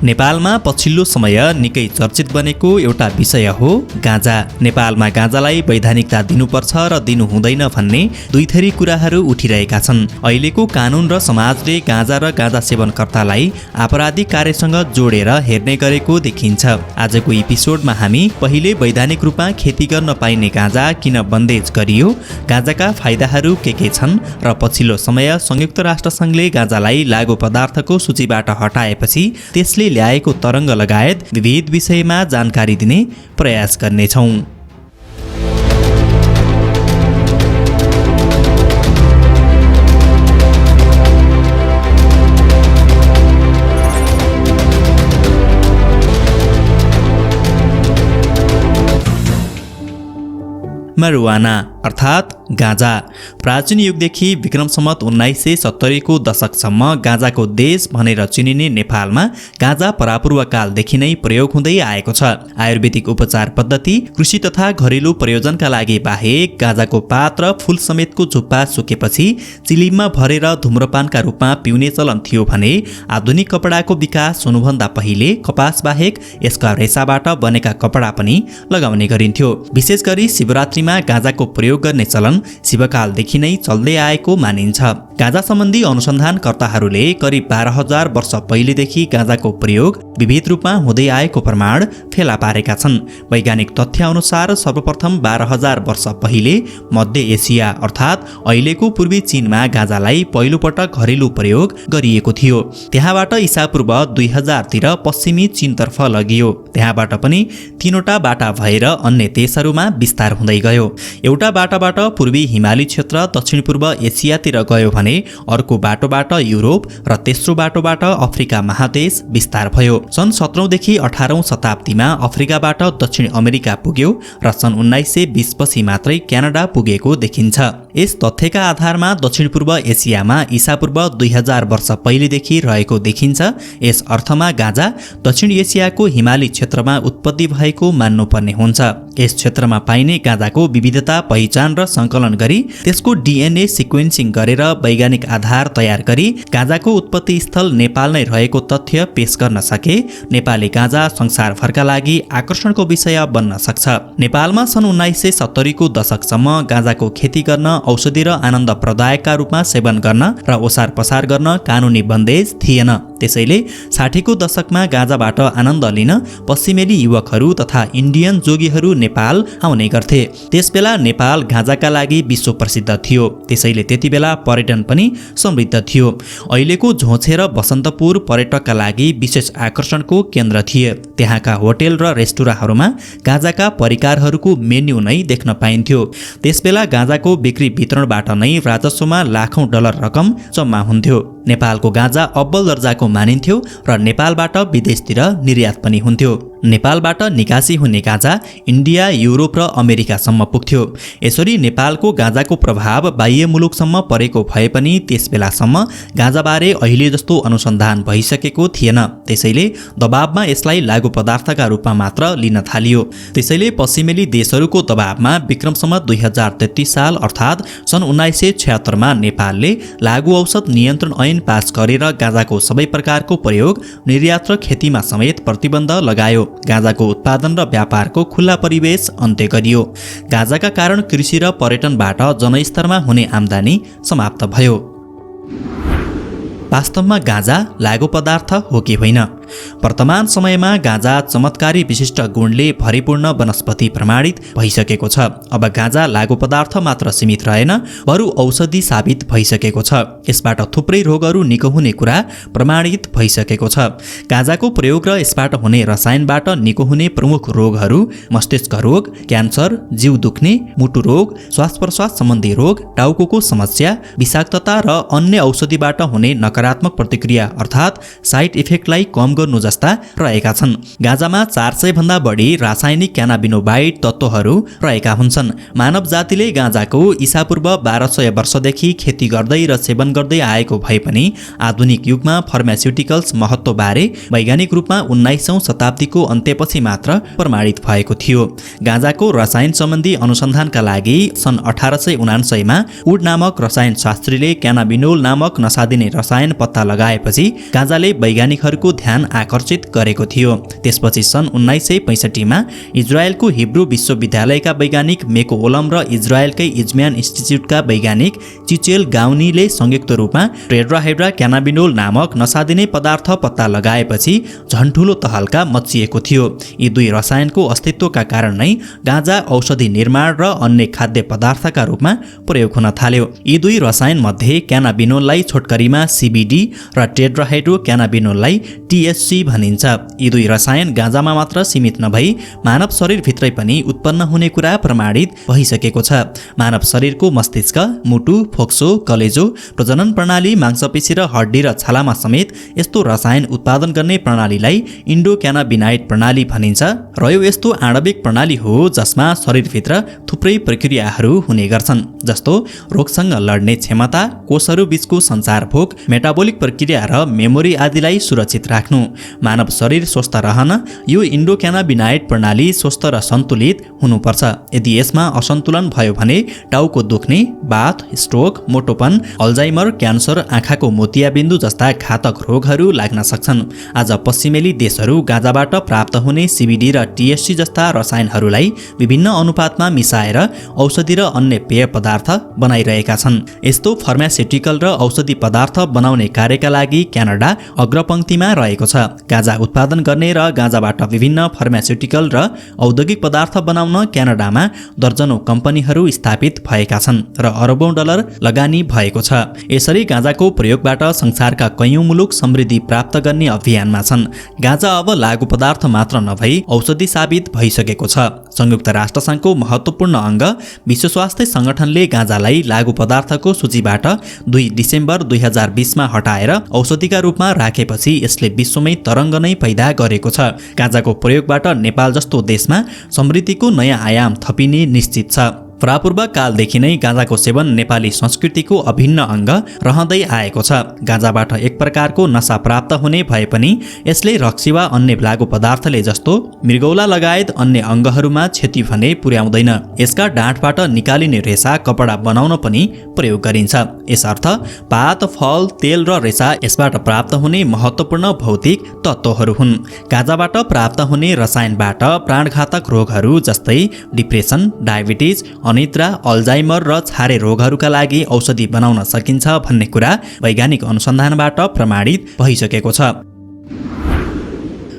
नेपालमा पछिल्लो समय निकै चर्चित बनेको एउटा विषय हो गाँजा। नेपालमा गाँजालाई वैधानिकता दिनुपर्छ र दिनु हुँदैन भन्ने दुई थरी कुराहरू उठिरहेका छन्। अहिलेको कानुन र समाजले गाँजा र गाँजा सेवनकर्तालाई आपराधिक कार्यसँग जोडेर हेर्ने गरेको देखिन्छ। आजको एपिसोडमा हामी पहिले वैधानिक रूपमा खेती गर्न पाइने गाँजा किन बन्देज गरियो, गाँजाका फाइदाहरू के छन् र पछिल्लो समय संयुक्त राष्ट्र संघले गाँजालाई लागू पदार्थको सूचीबाट हटाएपछि त्यसले ल्याएको तरङ्ग लगायत विविध विषयमा जानकारी दिने प्रयास गर्नेछौँ। marijuana अर्थात् गाँजा प्राचीन युगदेखि विक्रम सम्वत 1970 को दशकसम्म गाँजाको देश भनेर चिनिने नेपालमा गाँजा परापूर्वकालदेखि नै प्रयोग हुँदै आएको छ। आयुर्वेदिक उपचार पद्धति, कृषि तथा घरेलु प्रयोजनका लागि बाहेक गाँजाको पात र फूल समेतको झुप्पा सुकेपछि चिलिममा भरेर धूम्रपानका रूपमा पिउने चलन थियो भने आधुनिक कपडाको विकास हुनुभन्दा पहिले कपास बाहेक यसका रेसाबाट बनेका कपडा पनि लगाउने गरिन्थ्यो। विशेष गरी शिवरात्रिमा गाँजाको प्रयोग गर्ने चलन शिवकालदेखि नै चल्दै आएको मानिन्छ। गाँजा सम्बन्धी अनुसन्धानकर्ताहरूले करिब 12,000 वर्ष पहिलेदेखि गाँजाको प्रयोग विविध रूपमा हुँदै आएको प्रमाण फेला पारेका छन्। वैज्ञानिक तथ्य अनुसार सर्वप्रथम 12,000 वर्ष पहिले मध्य एसिया अर्थात् अहिलेको पूर्वी चीनमा गाँजालाई पहिलोपटक घरेलु प्रयोग गरिएको थियो। त्यहाँबाट ईसापूर्व 2000 तिर पश्चिमी चीनतर्फ लगियो। त्यहाँबाट पनि 3वटा बाटा भएर अन्य देशहरूमा विस्तार हुँदै गयो। एउटा बाटाबाट पूर्वी हिमाली क्षेत्र दक्षिण पूर्व एसियातिर गयो भने अर्को बाटोबाट युरोप र तेस्रो बाटोबाट अफ्रिका महादेश विस्तार भयो। सन् 17औं देखि 18औं शताब्दीमा अफ्रिकाबाट दक्षिण अमेरिका पुग्यो र सन् 1920 पछि मात्रै क्यानाडा पुगेको देखिन्छ। यस तथ्यका आधारमा दक्षिण पूर्व एसियामा ईसापूर्व 2000 वर्ष पहिलेदेखि रहेको देखिन्छ। यस अर्थमा गाँजा दक्षिण एसियाको हिमाली क्षेत्रमा उत्पत्ति भएको मान्नुपर्ने हुन्छ। यस क्षेत्रमा पाइने गाँजाको विविधता पहिचान र सङ्कलन गरी त्यसको DNA सिक्वेन्सिङ गरेर वैज्ञानिक आधार तयार गरी गाँजाको उत्पत्ति स्थल नेपाल नै रहेको तथ्य पेश गर्न सके नेपाली गाँजा संसारभरका लागि आकर्षणको विषय बन्न सक्छ। नेपालमा सन् 1970 को दशकसम्म गाँजाको खेती गर्न, औषधि र आनन्द प्रदायकका रूपमा सेवन गर्न र ओसार पसार गर्न कानुनी बन्देज थिएन। त्यसैले 60 को दशकमा गाँजाबाट आनन्द लिन पश्चिमेली युवकहरू तथा इन्डियन जोगीहरू नेपाल आउने गर्थे। त्यसबेला नेपाल गाँजाका लागि विश्व प्रसिद्ध थियो। त्यसैले त्यतिबेला पर्यटन पनि समृद्ध थियो। अहिलेको झोछे र बसन्तपुर पर्यटकका लागि विशेष आकर्षणको केन्द्र थिए। त्यहाँका होटेल र रेस्टुराँहरूमा गाँजाका परिकारहरूको मेन्यु नै देख्न पाइन्थ्यो। त्यसबेला गाँजाको बिक्री वितरणबाट नै राजस्वमा लाखौं डलर रकम जम्मा हुन्थ्यो। नेपालको गाँजा अब्बल दर्जाको मानिन्थ्यो र नेपालबाट विदेशतिर निर्यात पनि हुन्थ्यो। नेपालबाट निकासी हुने गाँजा इन्डिया, युरोप र अमेरिकासम्म पुग्थ्यो। यसरी नेपालको गाँजाको प्रभाव बाह्य मुलुकसम्म परेको भए पनि त्यसबेलासम्म गाँजाबारे अहिले जस्तो अनुसन्धान भइसकेको थिएन। त्यसैले दबावमा यसलाई लागू पदार्थका रूपमा मात्र लिन थालियो। त्यसैले पश्चिमेली देशहरूको दबावमा विक्रम सम्वत 2033 साल अर्थात् सन् 1976 मा नेपालले लागू औषध नियन्त्रण ऐन पास गरेर गाँजाको सबै प्रकारको प्रयोग, निर्यात र खेतीमा समेत प्रतिबन्ध लगायो। गाँजाको उत्पादन र व्यापारको खुल्ला परिवेश अन्त्य गरियो। गाँजाका कारण कृषि र पर्यटनबाट जनस्तरमा हुने आम्दानी समाप्त भयो। वास्तवमा गाँजा लागू पदार्थ हो कि होइन? वर्तमान समयमा गाँजा चमत्कारी विशिष्ट गुणले भरिपूर्ण वनस्पति प्रमाणित भइसकेको छ। अब गाँजा लागू पदार्थ मात्र सीमित रहेन, बरु औषधि साबित भइसकेको छ। यसबाट थुप्रै रोगहरू निको हुने कुरा प्रमाणित भइसकेको छ। गाँजाको प्रयोग र यसबाट हुने रसायनबाट निको हुने प्रमुख रोगहरू मस्तिष्क रोग, क्यान्सर, जिउ दुख्ने, मुटु रोग, श्वास प्रश्वास सम्बन्धी रोग, टाउकोको समस्या, विषाक्तता र अन्य औषधिबाट हुने नकारात्मक प्रतिक्रिया अर्थात् साइड इफेक्टलाई कम गर्नु जस्ता रहेका छन्। गाँजामा 400 भन्दा बढी रासायनिक क्यानाबिनोबाइड तत्त्वहरू रहेका हुन्छन्। मानव जातिले गाँजाको ईसापूर्व 1200 वर्षदेखि खेती गर्दै र सेवन गर्दै आएको भए पनि आधुनिक युगमा फार्मास्युटिकल्स महत्त्वबारे वैज्ञानिक रूपमा 19औं शताब्दीको अन्त्यपछि मात्र प्रमाणित भएको थियो। गाँजाको रसायन सम्बन्धी अनुसन्धानका लागि सन् 1879 मा वुड नामक रसायन शास्त्रीले क्यानाबिनोल नामक नशा दिने रसायन पत्ता लगाएपछि गाँजाले वैज्ञानिकहरूको ध्यान आकर्षित गरेको थियो। त्यसपछि सन् 1965 इजरायलको हिब्रू विश्वविद्यालयका वैज्ञानिक मेको ओलम र इजरायलकै इजम्यान इन्स्टिच्युटका वैज्ञानिक चिचेल गाउनीले संयुक्त रूपमा टेट्राहेड्रा क्यानाबिनोल नामक नशा दिने पदार्थ पत्ता लगाएपछि झन् ठूलो तहल्का मच्चिएको थियो। यी दुई रसायनको अस्तित्वका कारण नै गाँजा औषधि निर्माण र अन्य खाद्य पदार्थका रूपमा प्रयोग हुन थाल्यो। यी दुई रसायन मध्ये क्यानाबिनोललाई छोटकरीमा CBD र टेट्राहेड्रो क्यानाबिनोललाई THC भनिन्छ। यी दुई रसायन गाँजामा मात्र सीमित नभई मानव शरीरभित्रै पनि उत्पन्न हुने कुरा प्रमाणित भइसकेको छ। मानव शरीरको मस्तिष्क, मुटु, फोक्सो, कलेजो, प्रजनन प्रणाली, मांसपेशी र हड्डी र छालामा समेत यस्तो रसायन उत्पादन गर्ने प्रणालीलाई इन्डोक्यानाबिनाइड प्रणाली भनिन्छ र यो यस्तो आणविक प्रणाली हो जसमा शरीरभित्र थुप्रै प्रक्रियाहरू हुने गर्छन्, जस्तो रोगसँग लड्ने क्षमता, कोषहरू बीचको सञ्चारभोग, मेटाबोलिक प्रक्रिया र मेमोरी आदिलाई सुरक्षित राख्नु। मानव शरीर स्वस्थ रहन यो इन्डोक्यानाबिनाइड प्रणाली स्वस्थ र सन्तुलित हुनुपर्छ। यदि यसमा असन्तुलन भयो भने टाउको दुख्ने, बाथ, स्ट्रोक, मोटोपन, अल्जाइमर, क्यान्सर, आँखाको मोतियाबिन्दु जस्ता घातक रोगहरू लाग्न सक्छन्। आज पश्चिमेली देशहरू गाँजाबाट प्राप्त हुने CBD र THC जस्ता रसायनहरूलाई विभिन्न अनुपातमा मिसाएर औषधि र अन्य पेय पदार्थ बनाइरहेका छन्। यस्तो फार्मास्युटिकल र औषधि पदार्थ बनाउने कार्यका लागि क्यानाडा अग्रपङ्क्तिमा रहेको छ। गाँजा उत्पादन गर्ने र गाँजाबाट विभिन्न फार्मास्युटिकल र औद्योगिक पदार्थ बनाउन क्यानाडामा दर्जनौं कम्पनीहरू स्थापित भएका छन् र अरबौं डलर लगानी भएको छ। यसरी गाँजाको प्रयोगबाट संसारका कैयौं मुलुक समृद्धि प्राप्त गर्ने अभियानमा छन्। गाँजा अब लागु पदार्थ मात्र नभई औषधि साबित भइसकेको छ। संयुक्त राष्ट्रसङ्घको महत्त्वपूर्ण अङ्ग विश्व स्वास्थ्य सङ्गठनले गाँजालाई लागु पदार्थको सूचीबाट 2 डिसेम्बर 2020 मा हटाएर औषधिका रूपमा राखेपछि यसले विश्वमै तरङ्ग नै पैदा गरेको छ। गाँजाको प्रयोगबाट नेपाल जस्तो देशमा समृद्धिको नयाँ आयाम थपिने निश्चित छ। प्रापूर्व कालदेखि नै गाँजाको सेवन नेपाली संस्कृतिको अभिन्न अङ्ग रहँदै आएको छ। गाँजाबाट एक प्रकारको नशा प्राप्त हुने भए पनि यसले रक्सी वा अन्य लागु पदार्थले जस्तो मृगौला लगायत अन्य अङ्गहरूमा क्षति भने पुर्याउँदैन। यसका डाँठबाट निकालिने रेसा कपडा बनाउन पनि प्रयोग गरिन्छ। यसर्थ पात, फल, तेल र रेसा यसबाट प्राप्त हुने महत्त्वपूर्ण भौतिक तत्त्वहरू हुन्। गाँजाबाट प्राप्त हुने रसायनबाट प्राणघातक रोगहरू जस्तै डिप्रेसन, डायबिटिज, अनिद्रा, अल्जाइमर र छारे रोगहरूका लागि औषधि बनाउन सकिन्छ भन्ने कुरा वैज्ञानिक अनुसन्धानबाट प्रमाणित भइसकेको छ।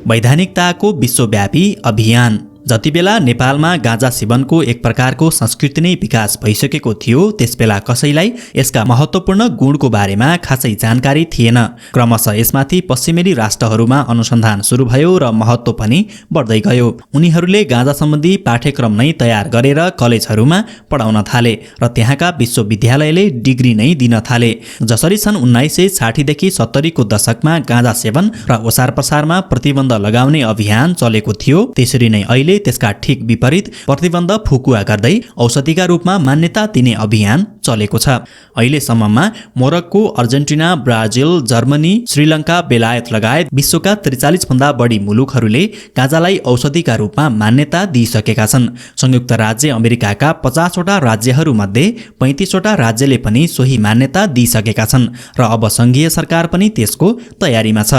वैधानिकताको विश्वव्यापी अभियान। जति बेला नेपालमा गाँजा सेवनको एक प्रकारको संस्कृति नै विकास भइसकेको थियो त्यसबेला कसैलाई यसका महत्त्वपूर्ण गुणको बारेमा खासै जानकारी थिएन। क्रमशः यसमाथि पश्चिमेली राष्ट्रहरूमा अनुसन्धान सुरु भयो र महत्त्व पनि बढ्दै गयो। उनीहरूले गाँजा सम्बन्धी पाठ्यक्रम नै तयार गरेर कलेजहरूमा पढाउन थाले र त्यहाँका विश्वविद्यालयले डिग्री नै दिन थाले। जसरी सन् 1960 देखि 70 को दशकमा गाँजा सेवन र ओसार पसारमा प्रतिबन्ध लगाउने अभियान चलेको थियो, त्यसरी नै अहिले त्यसका ठिक विपरीत प्रतिबन्ध फुकुवा गर्दै औषधिका रूपमा मान्यता दिने अभियान चलेको छ। अहिलेसम्ममा Morocco, Argentina, Brazil, Germany, Sri Lanka, बेलायत लगायत विश्वका 43 भन्दा बढी मुलुकहरूले गाँजालाई औषधिका रूपमा मान्यता दिइसकेका छन्। संयुक्त राज्य अमेरिकाका 50 वटा राज्यहरूमध्ये 35 वटा राज्यले पनि सोही मान्यता दिइसकेका छन् र अब संघीय सरकार पनि त्यसको तयारीमा छ।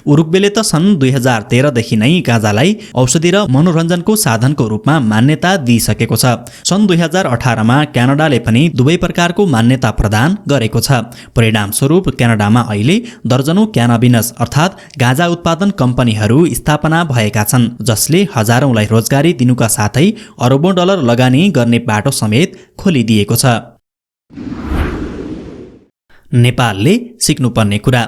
उरुग्वेले त सन् 2013 देखि नै गाँजालाई औषधि र मनोरञ्जनको साधनको रूपमा मान्यता दिइसकेको छ। सन् 2018 मा क्यानाडाले पनि दुवै प्रकारको मान्यता प्रदान गरेको छ। परिणामस्वरूप क्यानाडामा अहिले दर्जनौं क्यानाबिनस अर्थात् गाँजा उत्पादन कम्पनीहरू स्थापना भएका छन्, जसले हजारौंलाई रोजगारी दिनुका साथै अरबौं डलर लगानी गर्ने बाटो समेत खोलिदिएको छ। नेपालले सिक्नुपर्ने कुरा।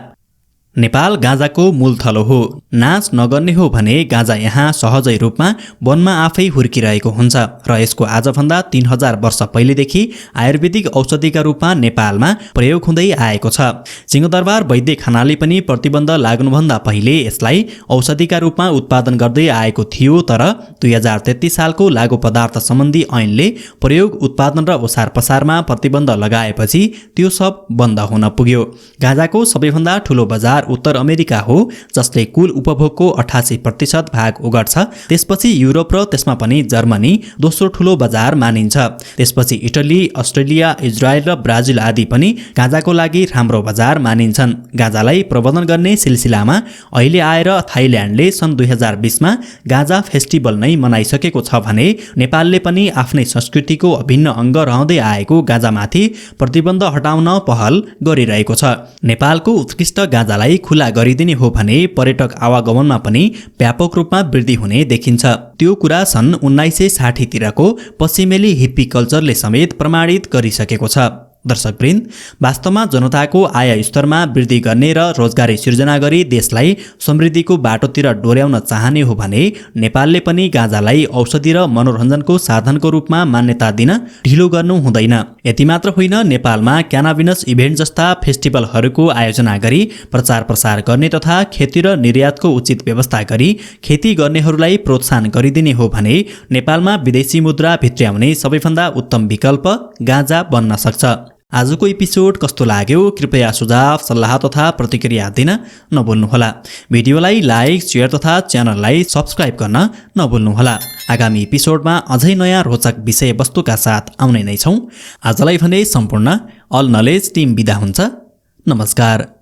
नेपाल गाँजाको मूलथलो हो। नाश नगर्ने हो भने गाँजा यहाँ सहजै रूपमा वनमा आफै हुर्किरहेको हुन्छ र यसको आजभन्दा 3000 वर्ष पहिलेदेखि आयुर्वेदिक औषधिका रूपमा नेपालमा प्रयोग हुँदै आएको छ। सिंहदरबार वैद्य खानाले पनि प्रतिबन्ध लाग्नुभन्दा पहिले यसलाई औषधिका रूपमा उत्पादन गर्दै आएको थियो, तर 2033 सालको लागु पदार्थ सम्बन्धी ऐनले प्रयोग, उत्पादन र ओसार पसारमा प्रतिबन्ध लगाएपछि त्यो सब बन्द हुन पुग्यो। गाँजाको सबैभन्दा ठूलो बजार उत्तर अमेरिका हो जसले कुल उपभोगको 88% भाग ओगट्छ। त्यसपछि युरोप र त्यसमा पनि जर्मनी दोस्रो ठूलो बजार मानिन्छ। त्यसपछि इटली, अस्ट्रेलिया, इजरायल र ब्राजिल आदि पनि गाँजाको लागि राम्रो बजार मानिन्छन्। गाँजालाई प्रबन्धन गर्ने सिलसिलामा अहिले आएर थाइल्यान्डले सन् 2020 मा गाँजा फेस्टिभल नै मनाइसकेको छ भने नेपालले पनि आफ्नै संस्कृतिको अभिन्न अङ्ग रहँदै आएको गाँजामाथि प्रतिबन्ध हटाउन पहल गरिरहेको छ। नेपालको उत्कृष्ट गाँजालाई खुला गरिदिने हो भने पर्यटक आवागमनमा पनि व्यापक रूपमा वृद्धि हुने देखिन्छ। त्यो कुरा सन् 1960 तिरको पश्चिमेली हिप्पी कल्चरले समेत प्रमाणित गरिसकेको छ। दर्शकवृन्द, वास्तवमा जनताको आय स्तरमा वृद्धि गर्ने र रोजगारी सिर्जना गरी देशलाई समृद्धिको बाटोतिर डोर्याउन चाहने हो भने नेपालले पनि गाँजालाई औषधि र मनोरञ्जनको साधनको रूपमा मान्यता दिन ढिलो गर्नु हुँदैन। यति मात्र होइन, नेपालमा क्यानाबिनस इभेन्ट जस्ता फेस्टिभलहरूको आयोजना गरी प्रचार प्रसार गर्ने तथा खेती र निर्यातको उचित व्यवस्था गरी खेती गर्नेहरूलाई प्रोत्साहन गरिदिने हो भने नेपालमा विदेशी मुद्रा भित्र्याउने सबैभन्दा उत्तम विकल्प गाँजा बन्न सक्छ। आजको एपिसोड कस्तो लाग्यो कृपया सुझाव, सल्लाह तथा प्रतिक्रिया दिन नभुल्नुहोला। भिडियोलाई लाइक, शेयर तथा च्यानललाई सब्स्क्राइब गर्न नभुल्नुहोला। आगामी एपिसोडमा अझै नयाँ रोचक विषयवस्तुका साथ आउने नै छौँ। आजलाई भने सम्पूर्ण अल नलेज टिम बिदा हुन्छ। नमस्कार।